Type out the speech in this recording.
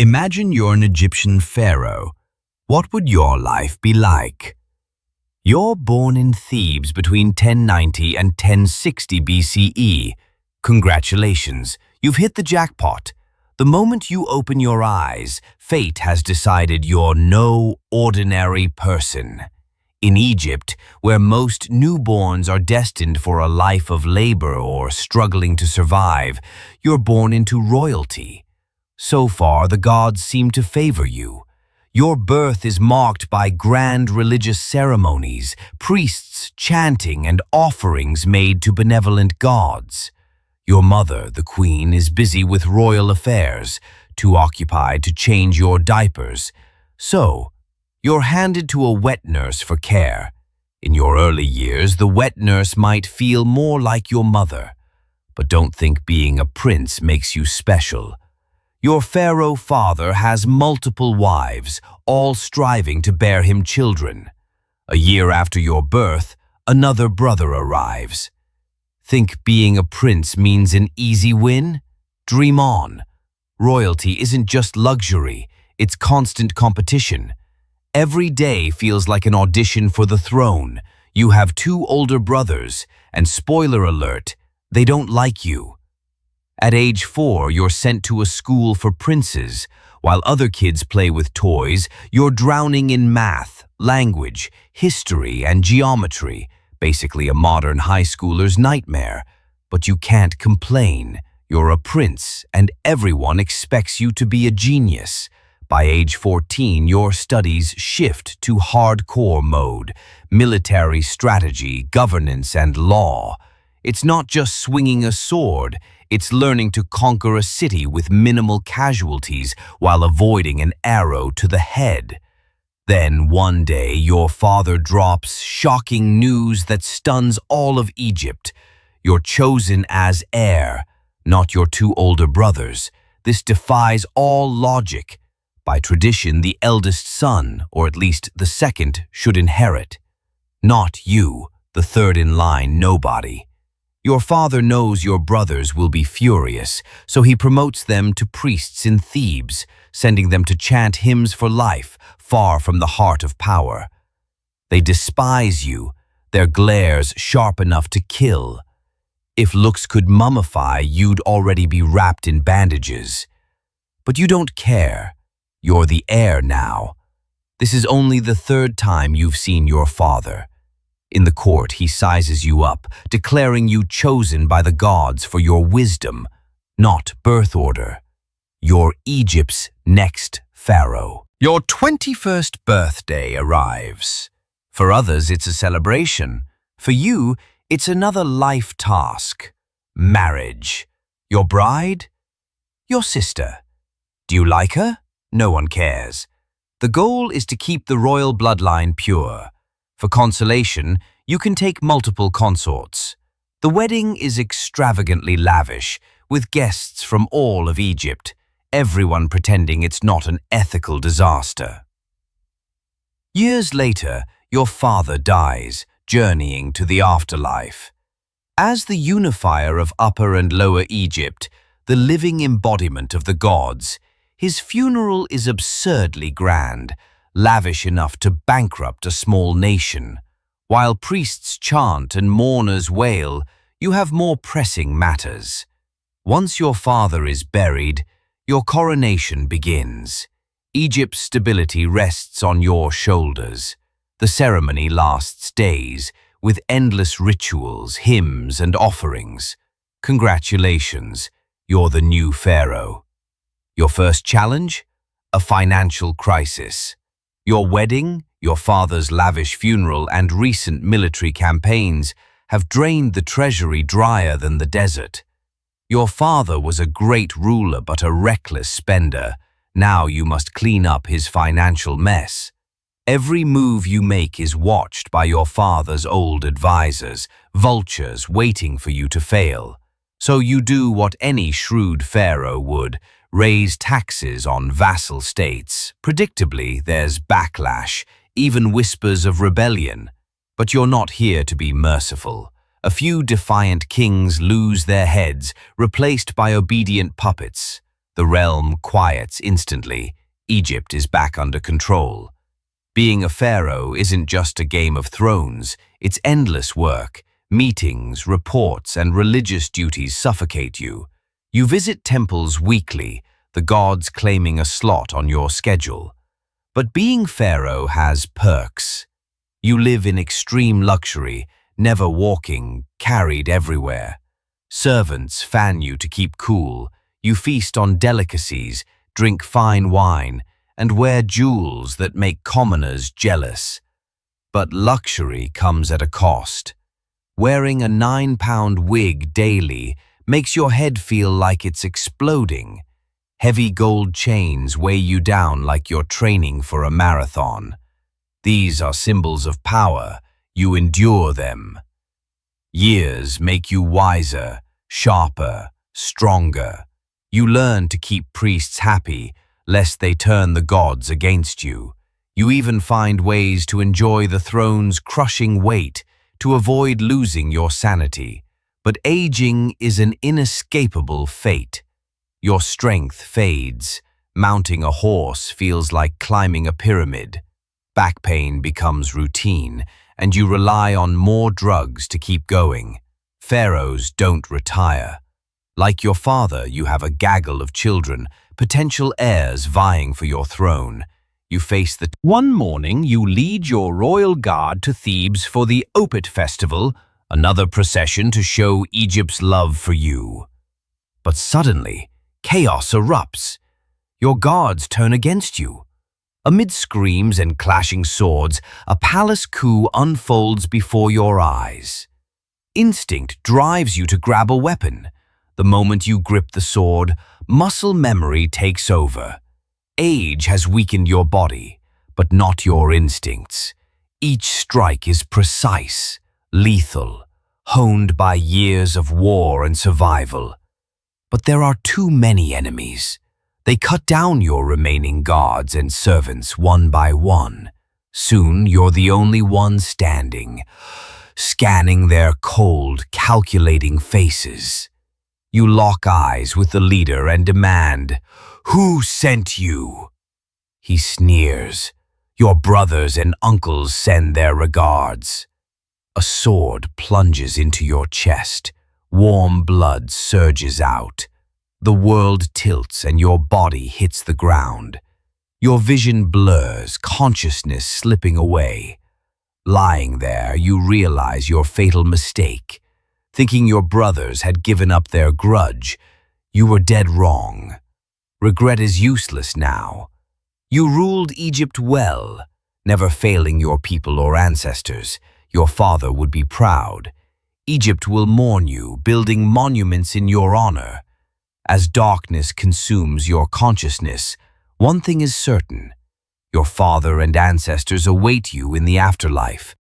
Imagine you're an Egyptian pharaoh. What would your life be like? You're born in Thebes between 1090 and 1060 BCE. Congratulations, you've hit the jackpot. The moment you open your eyes, fate has decided you're no ordinary person. In Egypt, where most newborns are destined for a life of labor or struggling to survive, you're born into royalty. So far, the gods seem to favor you. Your birth is marked by grand religious ceremonies, priests chanting, and offerings made to benevolent gods. Your mother, the queen, is busy with royal affairs, too occupied to change your diapers. So, you're handed to a wet nurse for care. In your early years, the wet nurse might feel more like your mother. But don't think being a prince makes you special. Your pharaoh father has multiple wives, all striving to bear him children. A year after your birth, another brother arrives. Think being a prince means an easy win? Dream on. Royalty isn't just luxury, it's constant competition. Every day feels like an audition for the throne. You have two older brothers, and spoiler alert, they don't like you. At age 4, you're sent to a school for princes. While other kids play with toys, you're drowning in math, language, history, and geometry, basically a modern high schooler's nightmare. But you can't complain. You're a prince, and everyone expects you to be a genius. By age 14, your studies shift to hardcore mode, military strategy, governance, and law. It's not just swinging a sword, it's learning to conquer a city with minimal casualties while avoiding an arrow to the head. Then one day, your father drops shocking news that stuns all of Egypt. You're chosen as heir, not your two older brothers. This defies all logic. By tradition, the eldest son, or at least the second, should inherit. Not you, the third in line nobody. Your father knows your brothers will be furious, so he promotes them to priests in Thebes, sending them to chant hymns for life, far from the heart of power. They despise you, their glares sharp enough to kill. If looks could mummify, you'd already be wrapped in bandages. But you don't care. You're the heir now. This is only the third time you've seen your father. In the court, he sizes you up, declaring you chosen by the gods for your wisdom, not birth order. You're Egypt's next pharaoh. Your 21st birthday arrives. For others, it's a celebration. For you, it's another life task. Marriage. Your bride? Your sister. Do you like her? No one cares. The goal is to keep the royal bloodline pure. For consolation, you can take multiple consorts. The wedding is extravagantly lavish, with guests from all of Egypt, everyone pretending it's not an ethical disaster. Years later, your father dies, journeying to the afterlife. As the unifier of Upper and Lower Egypt, the living embodiment of the gods, his funeral is absurdly grand, lavish enough to bankrupt a small nation. While priests chant and mourners wail, you have more pressing matters. Once your father is buried, your coronation begins. Egypt's stability rests on your shoulders. The ceremony lasts days, with endless rituals, hymns, and offerings. Congratulations, you're the new pharaoh. Your first challenge? A financial crisis. Your wedding, your father's lavish funeral, and recent military campaigns have drained the treasury drier than the desert. Your father was a great ruler but a reckless spender. Now you must clean up his financial mess. Every move you make is watched by your father's old advisors, vultures waiting for you to fail. So you do what any shrewd pharaoh would, raise taxes on vassal states. Predictably, there's backlash, even whispers of rebellion. But you're not here to be merciful. A few defiant kings lose their heads, replaced by obedient puppets. The realm quiets instantly. Egypt is back under control. Being a pharaoh isn't just a Game of Thrones, it's endless work. Meetings, reports, and religious duties suffocate you. You visit temples weekly, the gods claiming a slot on your schedule. But being pharaoh has perks. You live in extreme luxury, never walking, carried everywhere. Servants fan you to keep cool. You feast on delicacies, drink fine wine, and wear jewels that make commoners jealous. But luxury comes at a cost. Wearing a 9-pound wig daily makes your head feel like it's exploding. Heavy gold chains weigh you down like you're training for a marathon. These are symbols of power. You endure them. Years make you wiser, sharper, stronger. You learn to keep priests happy, lest they turn the gods against you. You even find ways to enjoy the throne's crushing weight, to avoid losing your sanity. But aging is an inescapable fate. Your strength fades. Mounting a horse feels like climbing a pyramid. Back pain becomes routine, and you rely on more drugs to keep going. Pharaohs don't retire. Like your father, you have a gaggle of children, potential heirs vying for your throne. You face the... One morning, you lead your royal guard to Thebes for the Opet festival, another procession to show Egypt's love for you. But suddenly, chaos erupts. Your guards turn against you. Amid screams and clashing swords, a palace coup unfolds before your eyes. Instinct drives you to grab a weapon. The moment you grip the sword, muscle memory takes over. Age has weakened your body, but not your instincts. Each strike is precise, lethal, honed by years of war and survival. But there are too many enemies. They cut down your remaining guards and servants one by one. Soon you're the only one standing, scanning their cold, calculating faces. You lock eyes with the leader and demand, "Who sent you?" He sneers. Your brothers and uncles send their regards. A sword plunges into your chest. Warm blood surges out. The world tilts and your body hits the ground. Your vision blurs, consciousness slipping away. Lying there, you realize your fatal mistake. Thinking your brothers had given up their grudge, you were dead wrong. Regret is useless now. You ruled Egypt well, never failing your people or ancestors. Your father would be proud. Egypt will mourn you, building monuments in your honor. As darkness consumes your consciousness, one thing is certain. Your father and ancestors await you in the afterlife.